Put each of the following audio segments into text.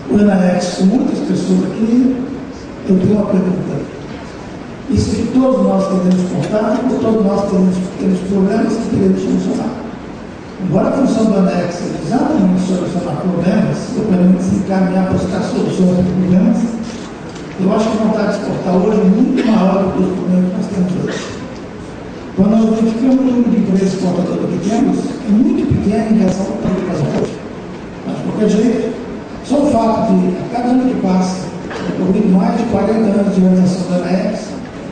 o Enaex, com muitas pessoas aqui, eu tenho uma pergunta. Isso que todos nós queremos exportar, todos nós temos problemas que queremos solucionar. Embora a função do Enaex seja exatamente solucionar problemas, ou pelo menos encaminhar para buscar soluções para problemas, eu acho que a vontade de exportar hoje é muito maior do que os problemas que nós temos hoje. Quando nós verificamos o número de empresas exportadoras que temos, é muito pequeno em relação ao que nós hoje. Mas, de qualquer jeito, só o fato de, a cada ano que passa, cobrindo mais de 40 anos de organização da Enaex,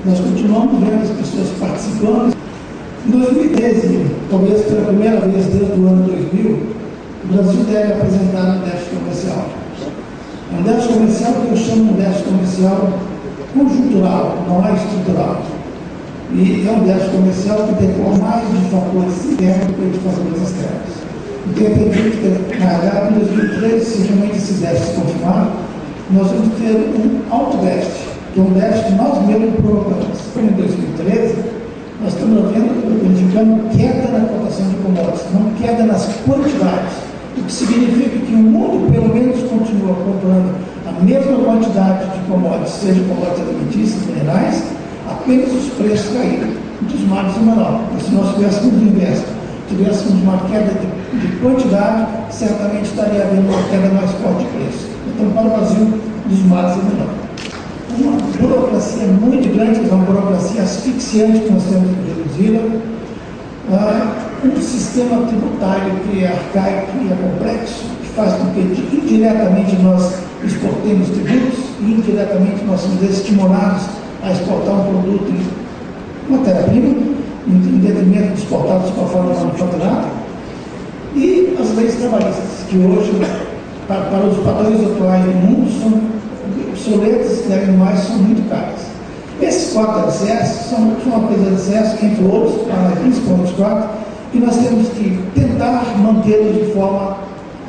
nós continuamos vendo as pessoas participando. Em 2013, talvez pela primeira vez desde o ano 2000, o Brasil deve apresentar um déficit comercial. É um déficit comercial que eu chamo de déficit comercial conjuntural, não é estrutural. E é um déficit comercial que decorre mais de fatores internos do que de fatores externos. Então, eu acredito que, na verdade, em 2013, se realmente esse déficit se confirmar, nós vamos ter um alto déficit, que é um déficit que nós mesmos provocamos. Em 2013, nós estamos verificando queda na cotação de commodities, não queda nas quantidades, o que significa que o mundo, pelo menos, continua comprando a mesma quantidade de commodities, seja commodities alimentícias, minerais, apenas os preços caíram, dos males o menor. Se nós tivéssemos o inverso, tivéssemos uma queda de quantidade, certamente estaria havendo uma queda mais forte de preço. Então, para o Brasil, dos males é menor. Uma burocracia muito grande, uma burocracia asfixiante que nós temos que reduzir, um sistema tributário que é arcaico e é complexo, que faz com que indiretamente nós exportemos tributos e indiretamente nós somos estimulados a exportar um produto em matéria-prima, em detrimento de exportados para fora do manufaturado, e as leis trabalhistas, que hoje, para os padrões atuais do mundo, são obsoletas e animais são muito caras. Esses 4 alicerces são uma coisa de alicerce, entre outros, principalmente os 4, que nós temos que tentar mantê-los de forma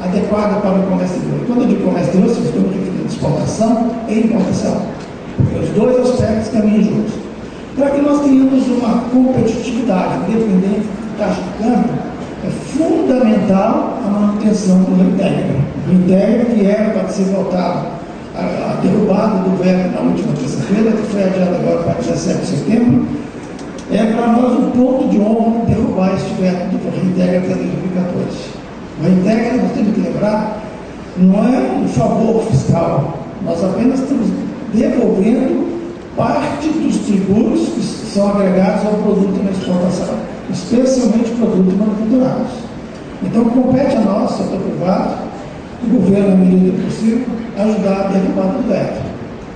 adequada para o comércio exterior. Quando eu digo comércio exterior, se estou me referindo a exportação e importação, porque os dois aspectos caminham juntos. Para que nós tenhamos uma competitividade independente do taxa de câmbio, é fundamental a manutenção do reintegro. O reintegro que era para ser votado a derrubada do veto na última terça-feira, que foi adiada agora para 17 de setembro, é para nós um ponto de honra derrubar este veto do reintegro até 2014. O reintegro, nós temos que lembrar, não é um favor fiscal, nós apenas estamos devolvendo parte dos tributos que são agregados ao produto na exportação, especialmente produtos manufaturados. Então, compete a nós, setor privado, o governo, na medida do possível, ajudar a derrubada do veto.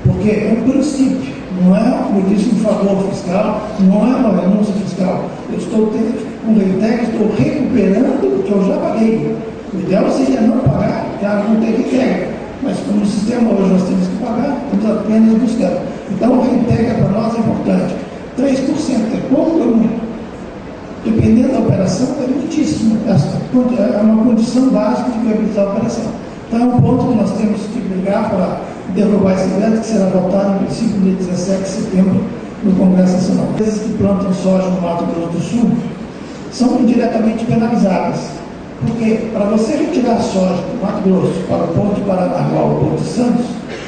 Porque é um princípio, não é, como eu disse, um favor fiscal, não é uma renúncia fiscal. Eu estou tendo, com o reintegro, estou recuperando o que eu já paguei. O ideal seria não pagar, não ter reintegro. Mas como o sistema hoje nós temos que pagar, estamos apenas buscando. Então, o reintegro para nós é importante. 3% é pouco ou muito? Dependendo da operação, é muitíssimo. É uma condição básica de viabilizar a operação. Então, é um ponto que nós temos que brigar para derrubar esse veto, que será votado, no princípio, no dia 17 de setembro, no Congresso Nacional. As empresas que plantam soja no Mato Grosso do Sul são indiretamente penalizadas. Porque, para você retirar a soja do Mato Grosso para o Porto de Paranaguá ou o Porto de Santos,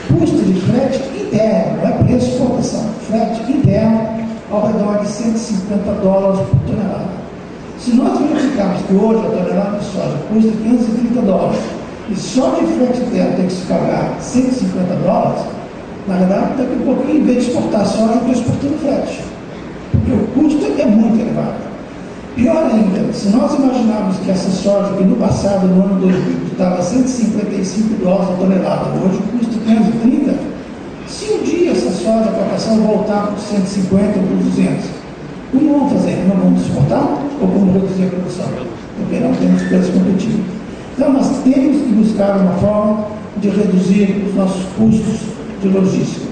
custo de frete interno, não é preço de exportação, frete interno, ao redor de $150 por tonelada. Se nós verificarmos que hoje a tonelada de soja custa $530 e só de frete interno tem que se pagar $150, na verdade, daqui a pouquinho, em vez de exportar soja, eu estou exportando frete. Porque o custo é muito elevado. Pior ainda, se nós imaginarmos que essa soja, que no passado, no ano 2000, estava $155 a tonelada, hoje custa $530, se um dia essa soja para passar voltar para os 150 ou para os 200, como vamos fazer? Não vamos exportar ou vamos reduzir a produção? Porque não temos preço competitivo. Então, nós temos que buscar uma forma de reduzir os nossos custos de logística.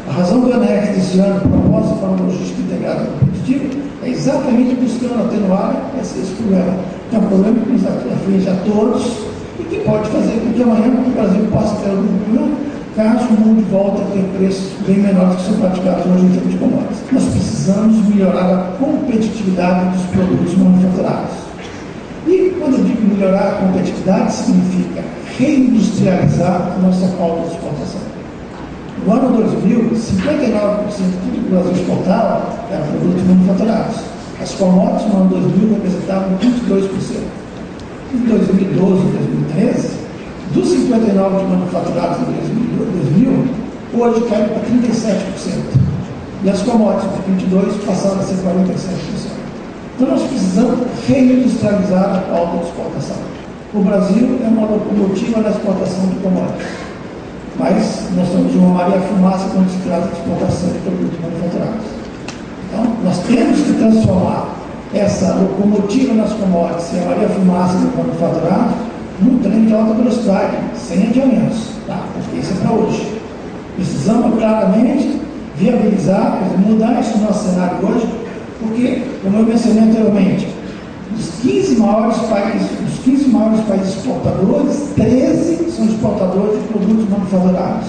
A razão do Enaex desse ano, proposta para uma logística integrada competitiva, é exatamente buscando atenuar esse problema. É um problema que nos aflige a todos e que pode fazer com que amanhã o Brasil possa ter algum problema, caso o mundo volte a ter preços bem menores que são praticados hoje em termos de commodities. Nós precisamos melhorar a competitividade dos produtos manufaturados. E quando eu digo melhorar a competitividade, significa reindustrializar a nossa pauta de exportação. No ano 2000, 59% de tudo que o Brasil exportava eram produtos manufaturados. As commodities no ano 2000 representavam 22%. Em 2012 e 2013, dos 59% de manufaturados em 2000, hoje caiu para 37%. E as commodities de 22% passaram a ser 47%. Então nós precisamos reindustrializar a pauta de exportação. O Brasil é uma locomotiva na exportação de commodities, mas nós somos uma Maria Fumaça quando se trata de exportação de produtos manufaturados. Então nós temos que transformar essa locomotiva nas commodities e a Maria Fumaça no manufaturado num trem de alta velocidade, sem adiamentos, tá? Porque isso é para hoje. Precisamos claramente viabilizar, mudar esse nosso cenário hoje, porque, como eu mencionei anteriormente, dos 15 maiores países exportadores, 13 são exportadores de produtos manufaturados.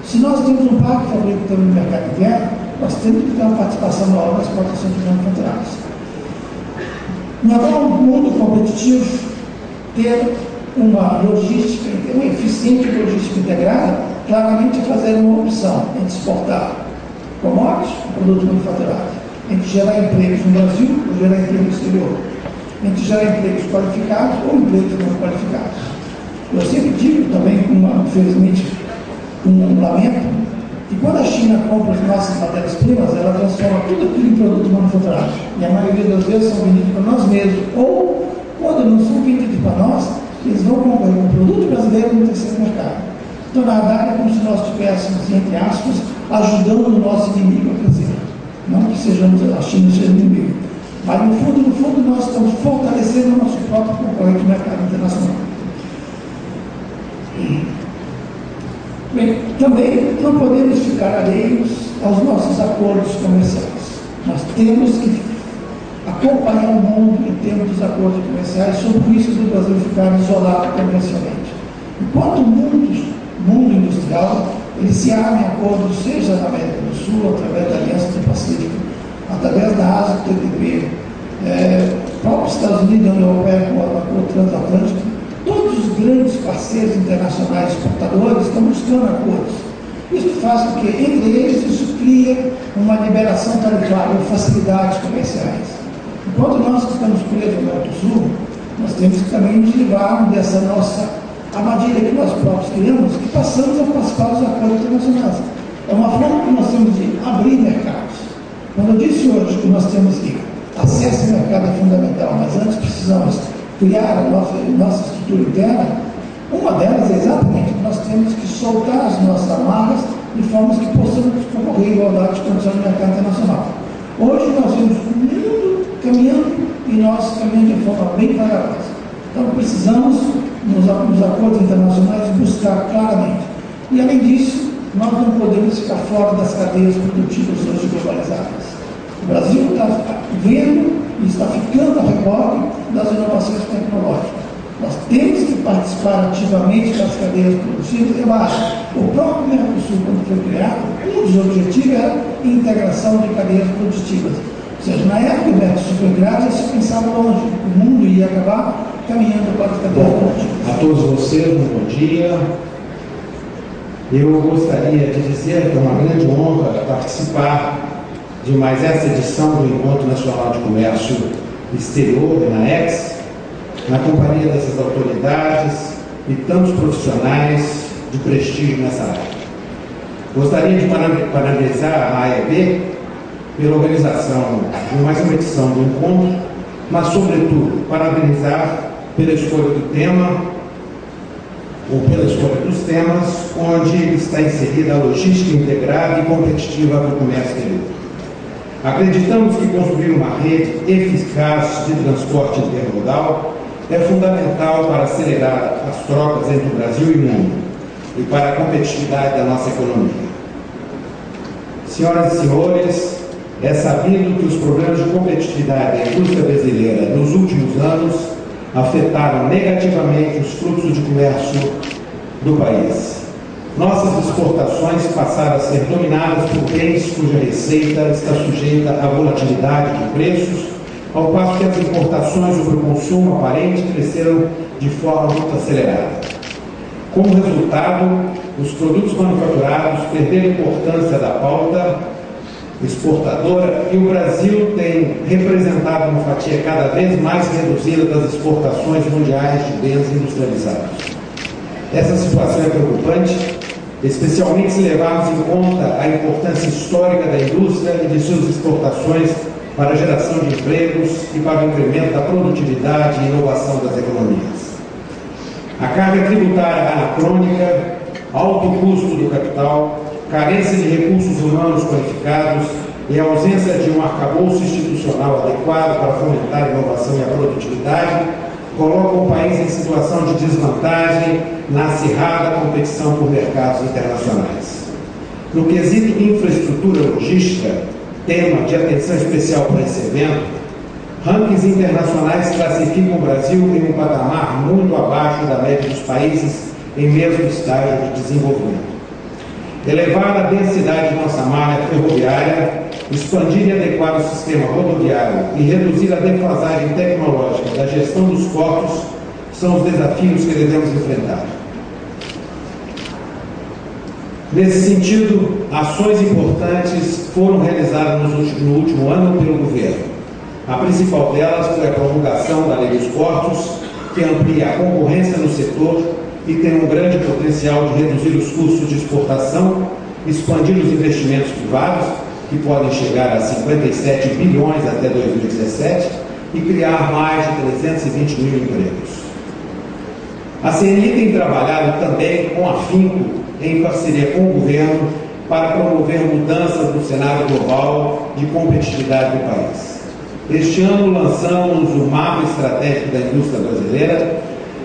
Se nós temos um parque fabril também no mercado interno, nós temos que ter uma participação maior na exportação de manufaturados. Não é um mundo competitivo ter uma logística, uma eficiente logística integrada, claramente fazer uma opção entre exportar commodities, produtos manufaturados, entre gerar empregos no Brasil ou gerar empregos no exterior, entre gerar empregos qualificados ou empregos não qualificados. Eu sempre digo também, infelizmente, um lamento, que quando a China compra as nossas matérias-primas, ela transforma tudo aquilo em produto manufaturado. E a maioria das vezes são vendidos para nós mesmos. Ou, quando não são vendidos para nós, eles vão concorrer com o produto brasileiro no terceiro mercado. Então, na verdade, é como se nós estivéssemos, entre aspas, ajudando o nosso inimigo a crescer. Não que sejamos a China seja inimigo. Mas, no fundo, nós estamos fortalecendo o nosso próprio concorrente no mercado internacional. Bem, também não podemos ficar alheios aos nossos acordos comerciais. Nós temos que acompanhar o mundo em termos dos acordos comerciais, sob o risco do Brasil ficar isolado comercialmente. Enquanto o mundo industrial, ele se abre em acordos, seja na América do Sul, através da Aliança do Pacífico, através da ASA, TPP, próprios Estados Unidos e a União Europeia com o acordo transatlântico. Todos os grandes parceiros internacionais exportadores estão buscando acordos. Isso faz com que, entre eles, isso cria uma liberação tarifária, facilidades comerciais. Enquanto nós que estamos presos no Mercosul, nós temos que também nos livrar dessa nossa armadilha que nós próprios criamos, que passamos a participar dos acordos internacionais. É uma forma que nós temos de abrir mercados. Quando eu disse hoje que nós temos que acesso ao mercado é fundamental, mas antes precisamos criar a nossa estrutura interna, uma delas é exatamente que nós temos que soltar as nossas amarras de forma que possamos concorrer em igualdade de condições no mercado internacional. Hoje nós vemos o mundo caminhando e nós caminhando de forma bem vagarosa. Então precisamos, nos acordos internacionais, buscar claramente. E além disso, nós não podemos ficar fora das cadeias produtivas hoje globalizadas. O Brasil está vendo e está ficando a reboque das inovações tecnológicas. Nós temos que participar ativamente das cadeias produtivas. Eu acho, o próprio Mercosul, quando foi criado, um dos objetivos era a integração de cadeias produtivas. Ou seja, na época que o Mercosul foi criado, já se pensava longe, o mundo ia acabar caminhando para as cadeias produtivas. A todos vocês, um bom dia. Eu gostaria de dizer que é uma grande honra participar de mais essa edição do Encontro Nacional de Comércio Exterior, ENAEX, na companhia dessas autoridades e tantos profissionais de prestígio nessa área. Gostaria de parabenizar a AEB pela organização de mais uma edição do encontro, mas, sobretudo, parabenizar pela escolha do tema, ou pela escolha dos temas, onde está inserida a logística integrada e competitiva para o comércio exterior. Acreditamos que construir uma rede eficaz de transporte intermodal é fundamental para acelerar as trocas entre o Brasil e o mundo e para a competitividade da nossa economia. Senhoras e senhores, é sabido que os problemas de competitividade da indústria brasileira nos últimos anos afetaram negativamente os fluxos de comércio do país. Nossas exportações passaram a ser dominadas por bens cuja receita está sujeita à volatilidade de preços ao passo que as importações sobre o consumo aparente cresceram de forma muito acelerada. Como resultado, os produtos manufaturados perderam importância da pauta exportadora e o Brasil tem representado uma fatia cada vez mais reduzida das exportações mundiais de bens industrializados. Essa situação é preocupante, especialmente se levarmos em conta a importância histórica da indústria e de suas exportações para a geração de empregos e para o incremento da produtividade e inovação das economias. A carga tributária anacrônica, alto custo do capital, carência de recursos humanos qualificados e a ausência de um arcabouço institucional adequado para fomentar a inovação e a produtividade colocam o país em situação de desvantagem na acirrada competição por mercados internacionais. No quesito infraestrutura logística, tema de atenção especial para esse evento, rankings internacionais classificam o Brasil em um patamar muito abaixo da média dos países em mesmo estágio de desenvolvimento. Elevar a densidade de nossa malha ferroviária, expandir e adequar o sistema rodoviário e reduzir a defasagem tecnológica da gestão dos portos são os desafios que devemos enfrentar. Nesse sentido, ações importantes foram realizadas no último ano pelo governo. A principal delas foi a promulgação da Lei dos Portos, que amplia a concorrência no setor e tem um grande potencial de reduzir os custos de exportação, expandir os investimentos privados, que podem chegar a 57 bilhões até 2017, e criar mais de 320 mil empregos. A CNI tem trabalhado também com afinco, em parceria com o governo, para promover mudanças no cenário global de competitividade do país. Este ano lançamos o Mapa Estratégico da Indústria Brasileira,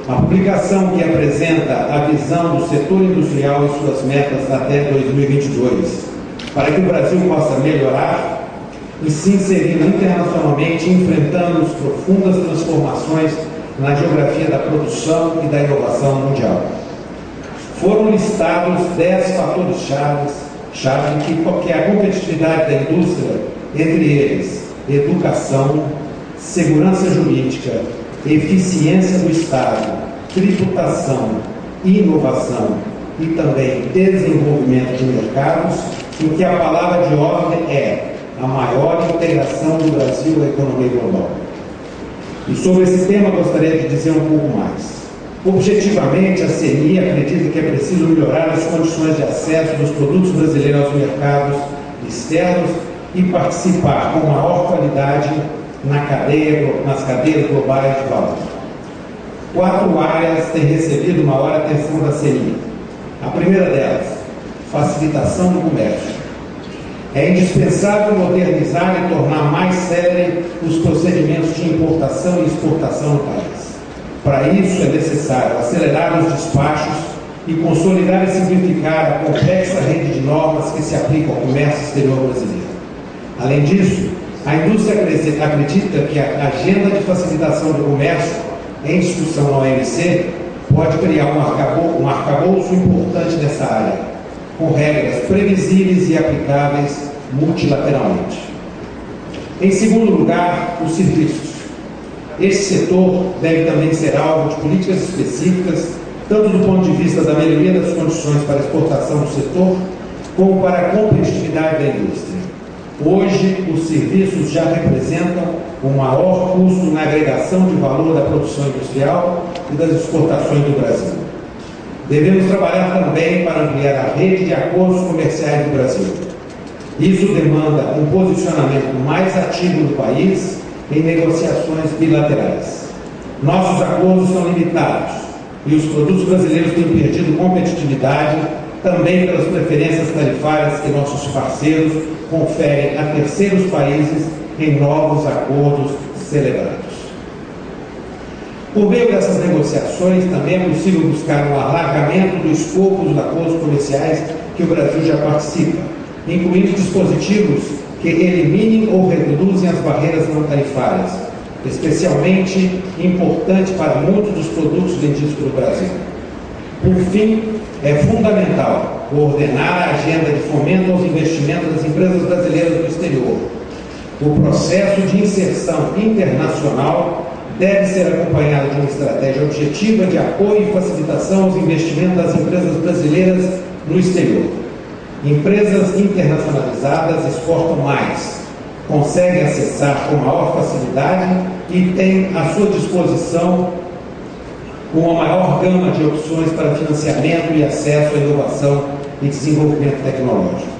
a publicação que apresenta a visão do setor industrial e suas metas até 2022, para que o Brasil possa melhorar e se inserir internacionalmente, enfrentando as profundas transformações na geografia da produção e da inovação mundial. Foram listados 10 fatores-chave que a competitividade da indústria, entre eles educação, segurança jurídica, eficiência do Estado, tributação, inovação e também desenvolvimento de mercados, em que a palavra de ordem é a maior integração do Brasil à economia global. E sobre esse tema gostaria de dizer um pouco mais. Objetivamente, a CNI acredita que é preciso melhorar as condições de acesso dos produtos brasileiros aos mercados externos e participar com maior qualidade nas cadeias globais de valor. 4 áreas têm recebido maior atenção da CNI. A primeira delas, facilitação do comércio. É indispensável modernizar e tornar mais célere os procedimentos de importação e exportação no país. Para isso, é necessário acelerar os despachos e consolidar e simplificar a complexa rede de normas que se aplicam ao comércio exterior brasileiro. Além disso, a indústria acredita que a agenda de facilitação do comércio em discussão na OMC pode criar um arcabouço importante nessa área, com regras previsíveis e aplicáveis multilateralmente. Em segundo lugar, os serviços. Este setor deve também ser alvo de políticas específicas, tanto do ponto de vista da melhoria das condições para a exportação do setor, como para a competitividade da indústria. Hoje, os serviços já representam o maior custo na agregação de valor da produção industrial e das exportações do Brasil. Devemos trabalhar também para ampliar a rede de acordos comerciais do Brasil. Isso demanda um posicionamento mais ativo do país em negociações bilaterais. Nossos acordos são limitados e os produtos brasileiros têm perdido competitividade também pelas preferências tarifárias que nossos parceiros conferem a terceiros países em novos acordos celebrados. Por meio dessas negociações, também é possível buscar um alargamento do escopo dos acordos comerciais que o Brasil já participa, incluindo dispositivos que eliminem ou reduzem as barreiras não tarifárias, especialmente importante para muitos dos produtos vendidos pelo Brasil. Por fim, é fundamental coordenar a agenda de fomento aos investimentos das empresas brasileiras no exterior, O processo de inserção internacional deve ser acompanhado de uma estratégia objetiva de apoio e facilitação aos investimentos das empresas brasileiras no exterior. Empresas internacionalizadas exportam mais, conseguem acessar com maior facilidade e têm à sua disposição uma maior gama de opções para financiamento e acesso à inovação e desenvolvimento tecnológico.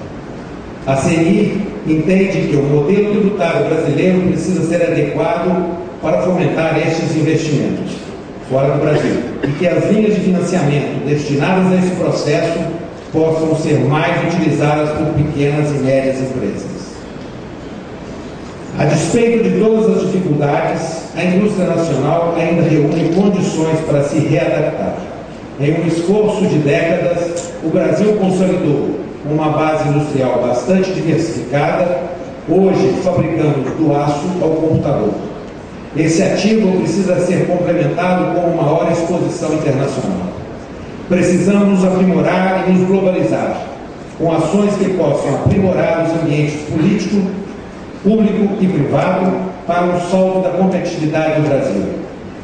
A CNI entende que o modelo tributário brasileiro precisa ser adequado para fomentar estes investimentos fora do Brasil e que as linhas de financiamento destinadas a esse processo possam ser mais utilizadas por pequenas e médias empresas. A despeito de todas as dificuldades, a indústria nacional ainda reúne condições para se readaptar. Em um esforço de décadas, o Brasil consolidou uma base industrial bastante diversificada, hoje fabricando do aço ao computador. Esse ativo precisa ser complementado com uma maior exposição internacional. Precisamos nos aprimorar e nos globalizar, com ações que possam aprimorar os ambientes político, público e privado para o salto da competitividade do Brasil.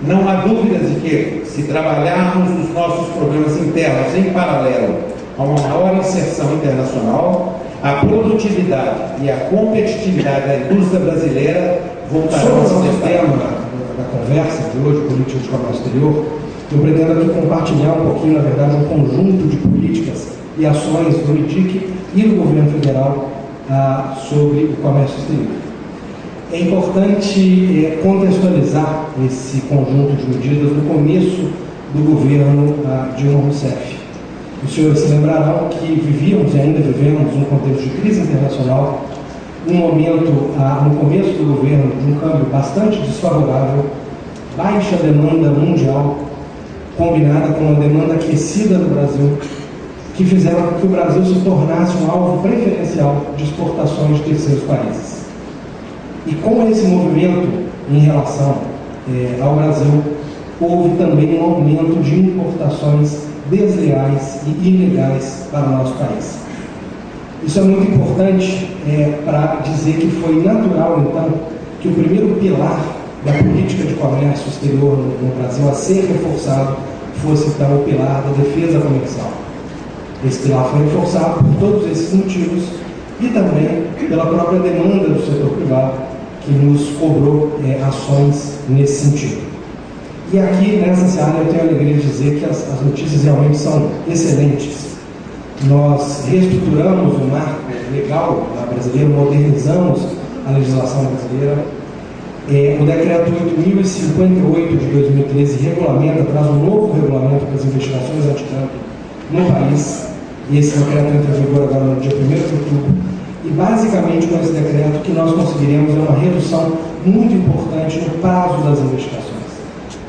Não há dúvidas de que, se trabalharmos os nossos problemas internos em paralelo a uma maior inserção internacional, a produtividade e a competitividade da indústria brasileira voltarão a ser tema da conversa de hoje, política de comércio exterior. Eu pretendo aqui compartilhar um pouquinho, na verdade, um conjunto de políticas e ações do MIDIC e do governo federal sobre o comércio exterior. É importante contextualizar esse conjunto de medidas no começo do governo Dilma Rousseff. Os senhores se lembrarão que vivíamos e ainda vivemos um contexto de crise internacional, um momento, no começo do governo, de um câmbio bastante desfavorável, baixa demanda mundial, combinada com uma demanda aquecida no Brasil, que fizeram com que o Brasil se tornasse um alvo preferencial de exportações de terceiros países. E com esse movimento em relação ao Brasil, houve também um aumento de importações desleais e ilegais para o nosso país. Isso é muito importante para dizer que foi natural, então, que o primeiro pilar da política de comércio exterior no Brasil a ser reforçado fosse, então, o pilar da defesa comercial. Esse pilar foi reforçado por todos esses motivos e também pela própria demanda do setor privado, que nos cobrou ações nesse sentido. E aqui, nessa seara, eu tenho a alegria de dizer que as notícias realmente são excelentes. Nós reestruturamos o marco legal brasileiro, modernizamos a legislação brasileira. O decreto 8.058 de 2013 traz um novo regulamento para as investigações antidumping no país. E esse decreto entra em vigor agora no dia 1º de outubro. E basicamente com esse decreto que nós conseguiremos uma redução muito importante no prazo das investigações,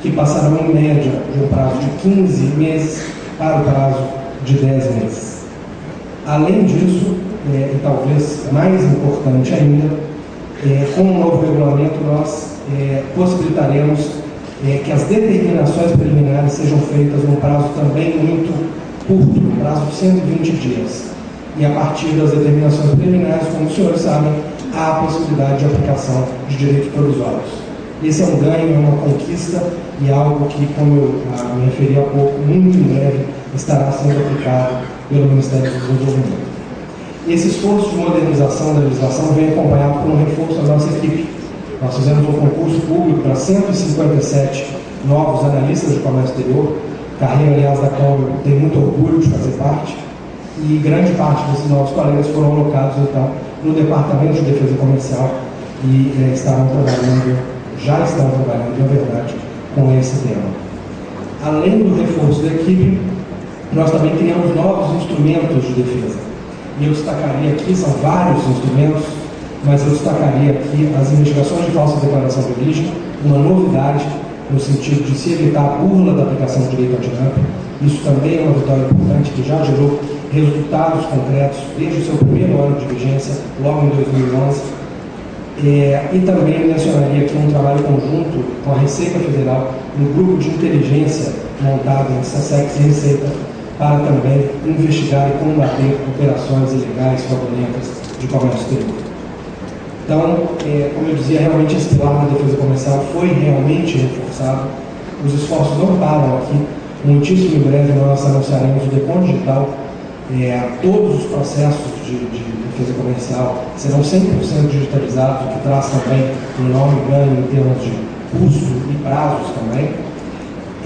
que passarão em média de um prazo de 15 meses para o prazo de 10 meses. Além disso, e talvez mais importante ainda, com o novo regulamento nós possibilitaremos que as determinações preliminares sejam feitas num prazo também muito curto, um prazo de 120 dias. E a partir das determinações preliminares, como os senhores sabem, há a possibilidade de aplicação de direitos provisórios. Esse é um ganho, é uma conquista e algo que, como eu me referi há pouco, muito em breve estará sendo aplicado pelo Ministério do Desenvolvimento. Esse esforço de modernização da legislação vem acompanhado por um reforço da nossa equipe. Nós fizemos um concurso público para 157 novos analistas de comércio exterior, carreira, aliás, da qual eu tenho muito orgulho de fazer parte, e grande parte desses novos colegas foram alocados, então, no Departamento de Defesa Comercial e já estão trabalhando, na verdade, com esse tema. Além do reforço da equipe, nós também criamos novos instrumentos de defesa. E eu destacaria aqui, são vários instrumentos, mas eu destacaria aqui as investigações de falsa declaração de origem, uma novidade no sentido de se evitar a burla da aplicação do direito antidumping. Isso também é uma vitória importante que já gerou resultados concretos desde o seu primeiro ano de vigência, logo em 2011. E também mencionaria aqui um trabalho conjunto com a Receita Federal, um grupo de inteligência montado em SESEX e Receita, para também investigar e combater operações ilegais fraudulentas de comércio exterior. Então, como eu dizia, realmente esse pilar da defesa comercial foi realmente reforçado. Os esforços não param aqui. Muitíssimo em breve nós anunciaremos o Decon Digital. Todos os processos de defesa comercial serão 100% digitalizados, o que traz também um enorme ganho em termos de custo e prazos também.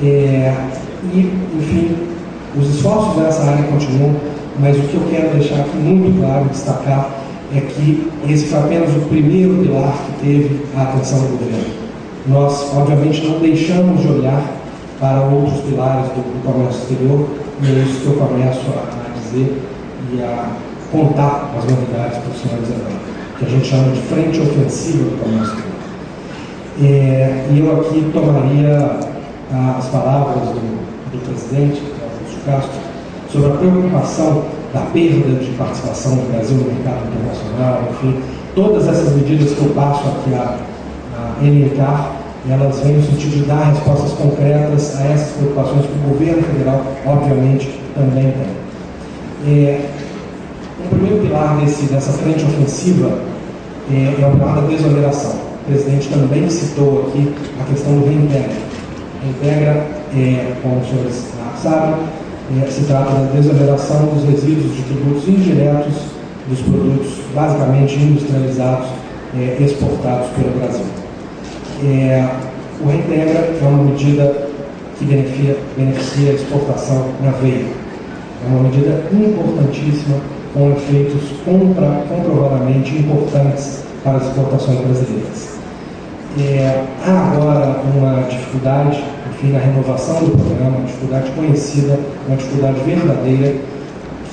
E, enfim, os esforços nessa área continuam, mas o que eu quero deixar aqui muito claro e destacar é que esse foi apenas o primeiro pilar que teve a atenção do governo. Nós, obviamente, não deixamos de olhar para outros pilares do comércio exterior, e é isso que eu começo a dizer e a contar as novidades para os senhores agora, que a gente chama de frente ofensiva do comércio exterior. E eu aqui tomaria as palavras do presidente, Augusto Castro, sobre a preocupação da perda de participação do Brasil no mercado internacional, enfim, todas essas medidas que eu passo aqui a elencar, elas vêm no sentido de dar respostas concretas a essas preocupações que o governo federal, obviamente, também tem. O primeiro pilar dessa frente ofensiva é o pilar da desoneração. O presidente também citou aqui a questão do reintegra. Reintegra, como os senhores sabem, se trata da desoneração dos resíduos de tributos indiretos dos produtos basicamente industrializados exportados pelo Brasil. O Reintegra é uma medida que beneficia a exportação na veia. É uma medida importantíssima, com efeitos comprovadamente importantes para as exportações brasileiras. Há agora uma dificuldade, enfim, na renovação do programa, uma dificuldade conhecida, uma dificuldade verdadeira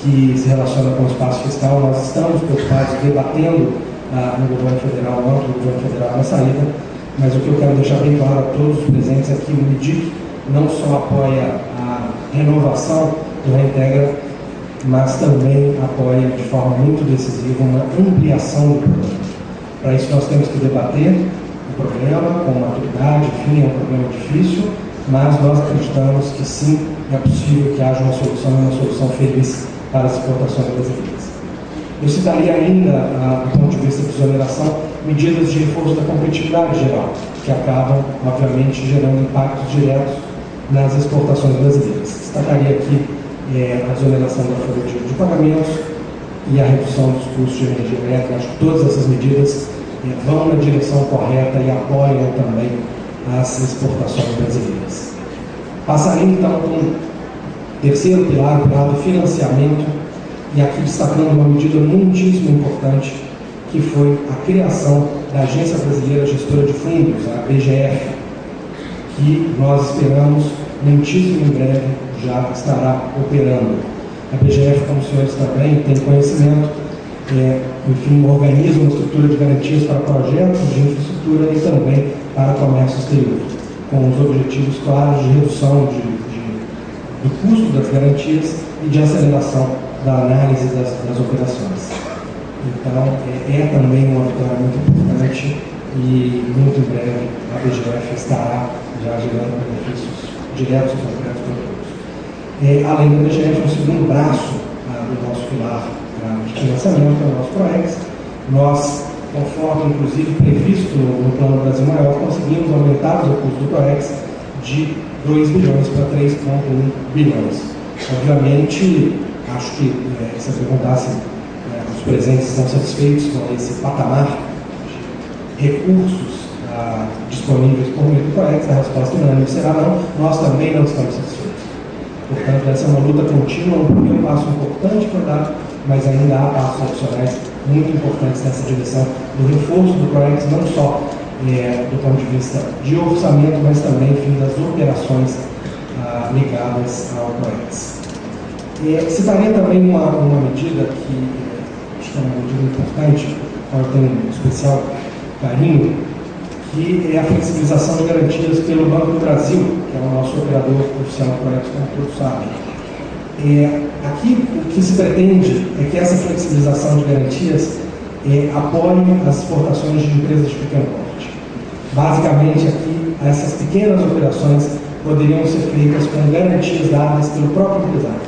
que se relaciona com o espaço fiscal. Nós estamos preocupados, debatendo no governo federal, no âmbito do governo federal, na saída, mas o que eu quero deixar bem claro a todos os presentes é que o MIDIC não só apoia a renovação do Reintegra, mas também apoia de forma muito decisiva uma ampliação do programa. Para isso nós temos que debater o programa com maturidade, enfim, é um problema difícil, mas nós acreditamos que sim, é possível que haja uma solução feliz para as exportações brasileiras. Eu citaria ainda, do ponto de vista de desoneração, medidas de reforço da competitividade geral, que acabam, obviamente, gerando impactos diretos nas exportações brasileiras. Destacaria aqui a desoneração da folha de pagamentos e a redução dos custos de energia elétrica. Acho que todas essas medidas vão na direção correta e apoiam também as exportações brasileiras. Passaria então para o terceiro pilar, o pilar do financiamento, e aqui destacando uma medida muitíssimo importante, que foi a criação da Agência Brasileira Gestora de Fundos, a BGF, que nós esperamos muitíssimo em breve já estará operando. A BGF, como os senhores também têm conhecimento, enfim, organiza uma estrutura de garantias para projetos de infraestrutura e também para o comércio exterior, com os objetivos claros de redução do custo das garantias e de aceleração da análise das operações. Então, também uma vitória muito importante e muito em breve a BGF estará já gerando benefícios diretos e concretos para todos. Além da BGF, o segundo braço do nosso pilar de financiamento é o nosso PROEX. Nós, conforme inclusive previsto no Plano Brasil Maior, conseguimos aumentar os recursos do PROEX de 2 bilhões para 3,1 bilhões. Obviamente, acho que se eu perguntasse, os presentes estão satisfeitos com esse patamar de recursos disponíveis por meio do PROEX. A resposta unânime será não. Nós também não estamos satisfeitos. Portanto, essa é uma luta contínua, um primeiro passo importante foi dado, mas ainda há passos adicionais muito importantes nessa direção do reforço do PROEX, não só do ponto de vista de orçamento, mas também, enfim, das operações ligadas ao PROEX. Citaria também uma medida que acho que é uma medida importante, a qual eu tenho um especial carinho, que é a flexibilização de garantias pelo Banco do Brasil, que é o nosso operador oficial do PROEX, como todos sabem. Aqui o que se pretende é que essa flexibilização de garantias apoie as exportações de empresas de pequeno porte. Basicamente, aqui, essas pequenas operações poderiam ser feitas com garantias dadas pelo próprio empresário,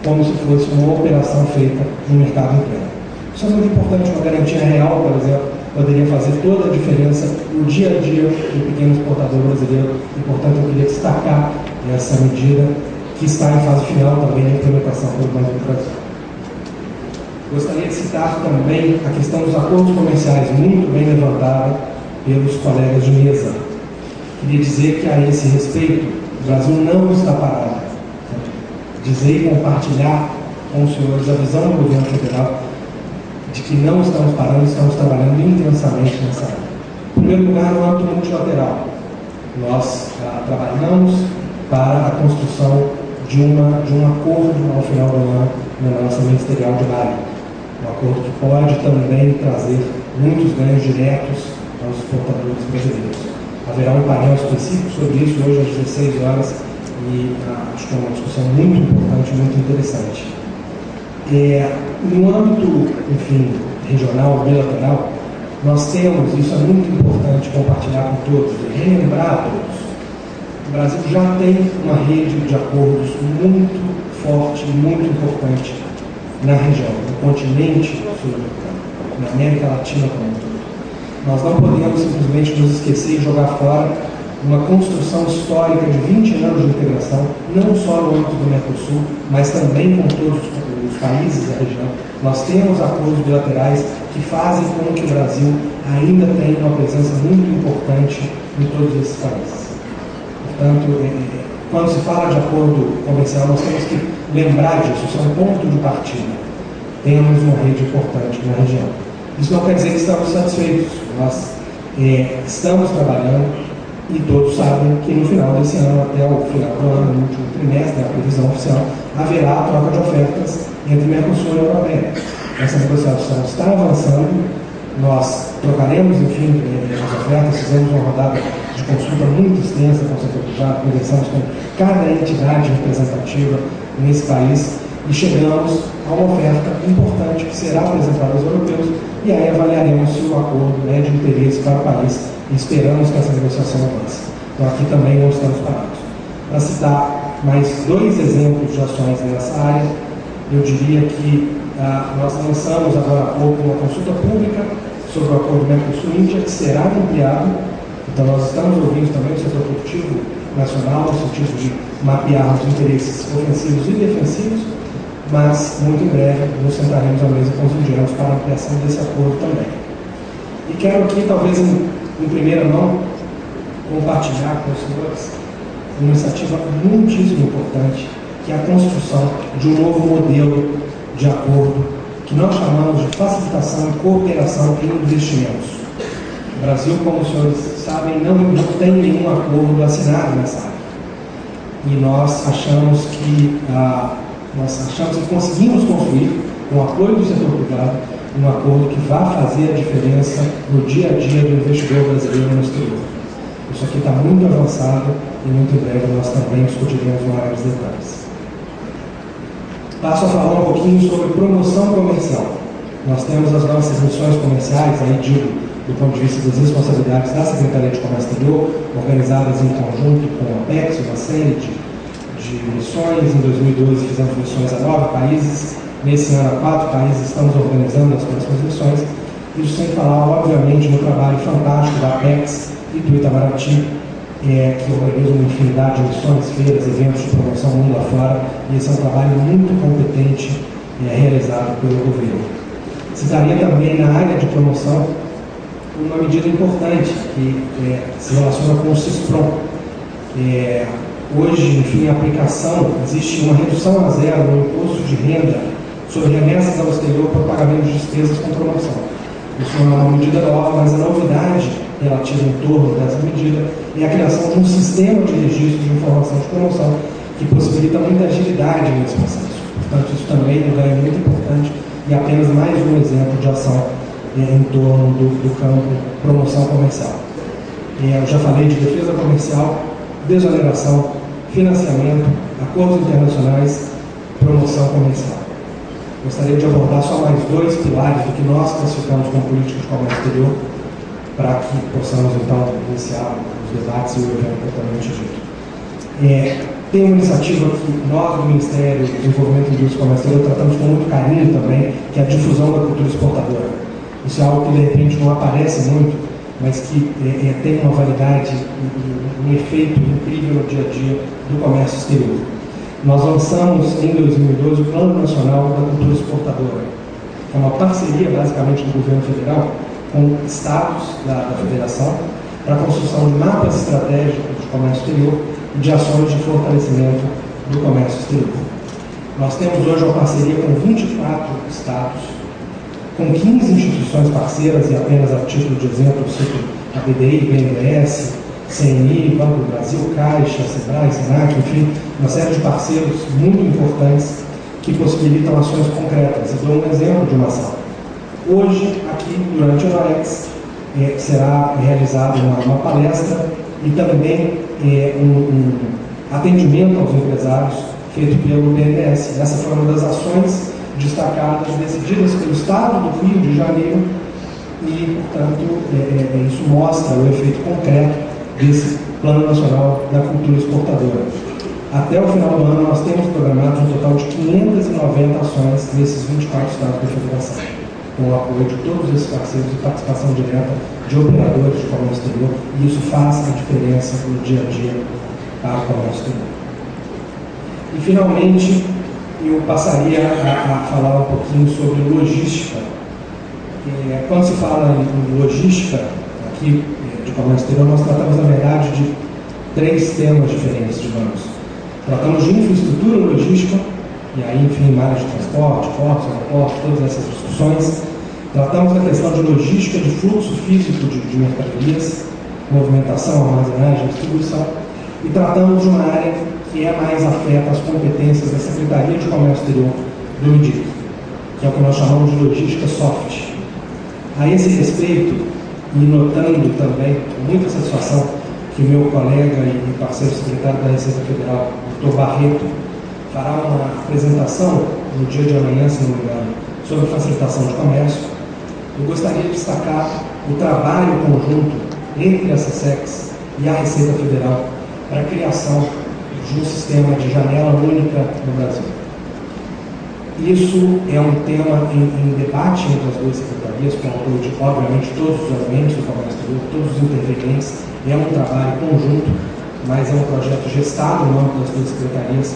como se fosse uma operação feita no mercado interno. Isso é muito importante, uma garantia real, por exemplo, poderia fazer toda a diferença no dia a dia do pequeno exportador brasileiro. E, portanto, eu queria destacar essa medida que está em fase final também na implementação pelo Banco do Brasil. Gostaria de citar também a questão dos acordos comerciais, muito bem levantada pelos colegas de mesa. Queria dizer que, a esse respeito, o Brasil não está parado. Dizer e compartilhar com os senhores a visão do governo federal de que não estamos parando, estamos trabalhando intensamente nessa área. Em primeiro lugar, no âmbito multilateral, nós trabalhamos para a construção de um acordo ao final do ano na nossa ministerial de Bali. Um acordo que pode também trazer muitos ganhos diretos aos exportadores brasileiros. Haverá um painel específico sobre isso hoje às 16 horas e acho que é uma discussão muito importante, muito interessante. No âmbito, enfim, regional, bilateral, nós temos, isso é muito importante compartilhar com todos, relembrar a todos. O Brasil já tem uma rede de acordos muito forte e muito importante na região, no continente sul-americano, na América Latina como um todo. Nós não podemos simplesmente nos esquecer e jogar fora uma construção histórica de 20 anos de integração, não só no âmbito do Mercosul, mas também com todos os países da região. Nós temos acordos bilaterais que fazem com que o Brasil ainda tenha uma presença muito importante em todos esses países. Portanto, quando se fala de acordo comercial, nós temos que lembrar disso, isso é um ponto de partida. Temos uma rede importante na região. Isso não quer dizer que estamos satisfeitos. Nós estamos trabalhando e todos sabem que no final desse ano, até o final do ano, no último trimestre, a previsão oficial, haverá a troca de ofertas entre Mercosul e União Europeia. Essa negociação está avançando, nós trocaremos, enfim, as ofertas, fizemos uma rodada de consulta muito extensa com o setor privado, conversamos com cada entidade representativa nesse país e chegamos a uma oferta importante que será apresentada aos europeus e aí avaliaremos se o acordo é de interesse para o país e esperamos que essa negociação avance. Então aqui também não estamos parados. Para citar mais 2 exemplos de ações nessa área, eu diria que nós lançamos agora há pouco uma consulta pública sobre o acordo Mercosul-Índia, que será ampliado. Então nós estamos ouvindo também o setor produtivo nacional, no sentido de mapear os interesses ofensivos e defensivos, mas muito em breve nos sentaremos à mesa com os indianos para a ampliação desse acordo também. E quero aqui, talvez em primeira mão, compartilhar com os senhores uma iniciativa muitíssimo importante, que é a construção de um novo modelo de acordo que nós chamamos de facilitação, cooperação e investimentos. O Brasil, como os senhores sabem, não tem nenhum acordo assinado nessa área. E nós achamos que conseguimos construir, com o apoio do setor privado, um acordo que vai fazer a diferença no dia a dia do investidor brasileiro no exterior. Isso aqui está muito avançado e muito em breve nós também discutiremos maiores detalhes. Passo a falar um pouquinho sobre promoção comercial. Nós temos as nossas missões comerciais, aí digo, do ponto de vista das responsabilidades da Secretaria de Comércio Exterior, organizadas em conjunto com a Apex, uma série de missões. Em 2012 fizemos missões a 9 países, nesse ano a 4 países estamos organizando as próximas missões. Isso sem falar, obviamente, no trabalho fantástico da Apex e do Itamaraty, que organiza uma infinidade de missões, feiras, eventos de promoção mundo afora, e esse é um trabalho muito competente realizado pelo governo. Citaria também na área de promoção uma medida importante que se relaciona com o CISPROM. Hoje, enfim, a aplicação, existe uma redução a zero no imposto de renda sobre remessas ao exterior para pagamento de despesas com promoção. Isso não é uma medida nova, mas a novidade relativa em torno dessa medida é a criação de um sistema de registro de informação de promoção que possibilita muita agilidade nesse processo. Portanto, isso também é um ganho muito importante e apenas mais um exemplo de ação em torno do campo promoção comercial. Eu já falei de defesa comercial, desoneração, financiamento, acordos internacionais, promoção comercial. Gostaria de abordar só mais 2 pilares do que nós classificamos como política de comércio exterior, para que possamos então iniciar os debates e o evento propriamente dito. Tem uma iniciativa que nós do Ministério do Desenvolvimento e Indústria e Comércio Exterior tratamos com muito carinho também, que é a difusão da cultura exportadora. Isso é algo que de repente não aparece muito, mas que tem uma validade um efeito incrível no dia a dia do comércio exterior. Nós lançamos em 2012 o Plano Nacional da Cultura Exportadora, que é uma parceria basicamente do governo federal com estados da federação para a construção de mapas estratégicos de comércio exterior e de ações de fortalecimento do comércio exterior. Nós temos hoje uma parceria com 24 estados, com 15 instituições parceiras, e apenas a título de exemplo, cito a BDI, BNDES, CNI, Banco do Brasil, Caixa, Sebrae, Senac, enfim, uma série de parceiros muito importantes que possibilitam ações concretas. Eu dou um exemplo de uma ação. Hoje, aqui, durante o Noex, será realizada uma palestra e também um atendimento aos empresários feito pelo BNDES. Essa foi uma das ações destacadas, decididas pelo Estado do Rio de Janeiro e, portanto, isso mostra o efeito concreto desse Plano Nacional da Cultura Exportadora. Até o final do ano, nós temos programado um total de 590 ações nesses 24 estados da Federação, com o apoio de todos esses parceiros e participação direta de operadores de comércio exterior, e isso faz a diferença no dia a dia para o comércio exterior. E, finalmente, eu passaria a falar um pouquinho sobre logística. Quando se fala em logística, aqui de comércio exterior, nós tratamos, na verdade, de 3 temas diferentes, digamos. Tratamos de infraestrutura logística, e aí, enfim, áreas de transporte, portos, aeroportos, todas essas discussões. Tratamos da questão de logística, de fluxo físico de mercadorias, movimentação, armazenagem, distribuição, e tratamos de uma área que é mais afeta às competências da Secretaria de Comércio Exterior do MDIC, que é o que nós chamamos de logística soft. A esse respeito, e notando também com muita satisfação que o meu colega e parceiro secretário da Receita Federal, Dr. Barreto, fará uma apresentação no dia de amanhã, se não me engano, sobre facilitação de comércio, eu gostaria de destacar o trabalho conjunto entre a SESEX e a Receita Federal para a criação de um sistema de janela única no Brasil. Isso é um tema em debate entre as duas secretarias, com o apoio de, obviamente, todos os elementos do comércio exterior, todos os intervenientes. É um trabalho conjunto, mas é um projeto gestado no âmbito das duas secretarias.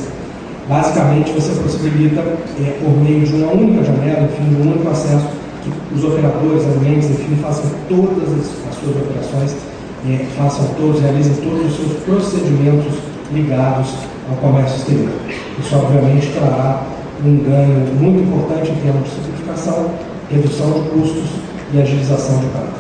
Basicamente, você possibilita, por meio de uma única janela, enfim, de um único acesso, que os operadores, alimentos, enfim, façam todas as suas operações, realizem todos os seus procedimentos ligados ao comércio exterior. Isso, obviamente, trará um ganho muito importante em termos de simplificação, redução de custos e agilização de prazos.